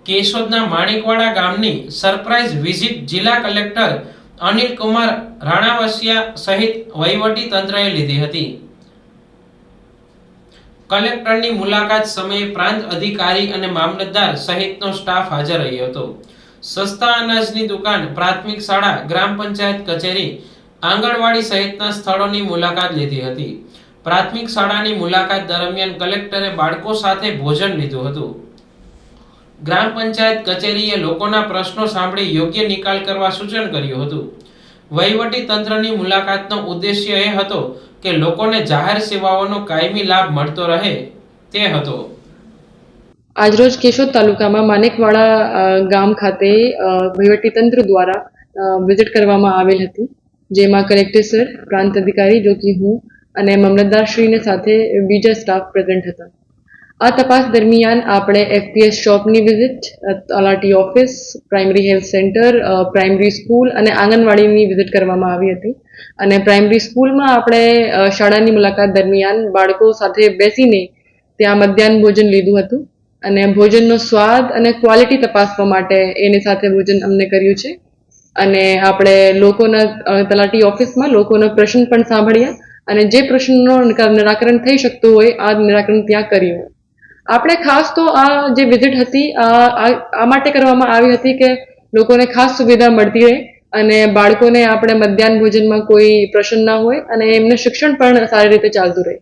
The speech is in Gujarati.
કેશોદના માણેકવાડા ગામની સરપ્રાઇઝ વિઝિટ જિલ્લા કલેક્ટર અનિલ કુમાર રાણાવસિયા સહિત વહીવટી તંત્રએ લીધી હતી. કલેક્ટરની મુલાકાત સમયે પ્રાંત અધિકારી અને મામલતદાર સહિતનો સ્ટાફ હાજર રહ્યો હતો. સસ્તા અનાજની દુકાન, પ્રાથમિક શાળા, ગ્રામ પંચાયત કચેરી, આંગણવાડી સહિતના સ્થળોની મુલાકાત લીધી હતી. પ્રાથમિક શાળાની મુલાકાત દરમિયાન કલેક્ટરે બાળકો સાથે ભોજન લીધું હતું. ગ્રામ પંચાયત કચેરીએ લોકોના પ્રશ્નો સાંભળી યોગ્ય નિકાલ કરવા સૂચન કર્યું હતું. વહીવટી તંત્રની મુલાકાતનો ઉદ્દેશ્ય એ હતો કે લોકોને જાહેર સેવાઓનો કાયમી લાભ મળતો રહે તે હતો. આજરોજ કેશોદ તાલુકામાં માણેકવાડા ગામ ખાતે વહીવટીતંત્ર દ્વારા વિઝિટ કરવામાં આવેલ હતી, જેમાં કલેક્ટર સર, પ્રાંત અધિકારી જો કે હું અને મામલતદારશ્રીને સાથે બીજા સ્ટાફ પ્રેઝન્ટ હતા. આ તપાસ દરમિયાન આપણે FPS શોપની વિઝિટ, તલાટી office, primary health centre, primary school અને આંગણવાડીની વિઝિટ કરવામાં આવી હતી. અને પ્રાઇમરી સ્કૂલમાં આપણે શાળાની મુલાકાત દરમિયાન બાળકો સાથે બેસીને ત્યાં મધ્યાહન ભોજન લીધું હતું અને ભોજનનો સ્વાદ અને ક્વોલિટી તપાસવા માટે એની સાથે ભોજન અમને કર્યું છે. અને આપણે લોકોના તલાટી ઓફિસમાં લોકોના પ્રશ્ન પણ સાંભળ્યા અને જે પ્રશ્નનો નિરાકરણ થઈ શકતું હોય આ નિરાકરણ ત્યાં કર્યું. આપણે ખાસ તો આ જે વિઝિટ હતી આ માટે કરવામાં આવી હતી કે લોકોને ખાસ સુવિધા મળતી રહે અને બાળકોને આપણે મધ્યાહન ભોજનમાં કોઈ પ્રશ્ન ના હોય અને એમને શિક્ષણ પણ સારી રીતે ચાલતું રહે.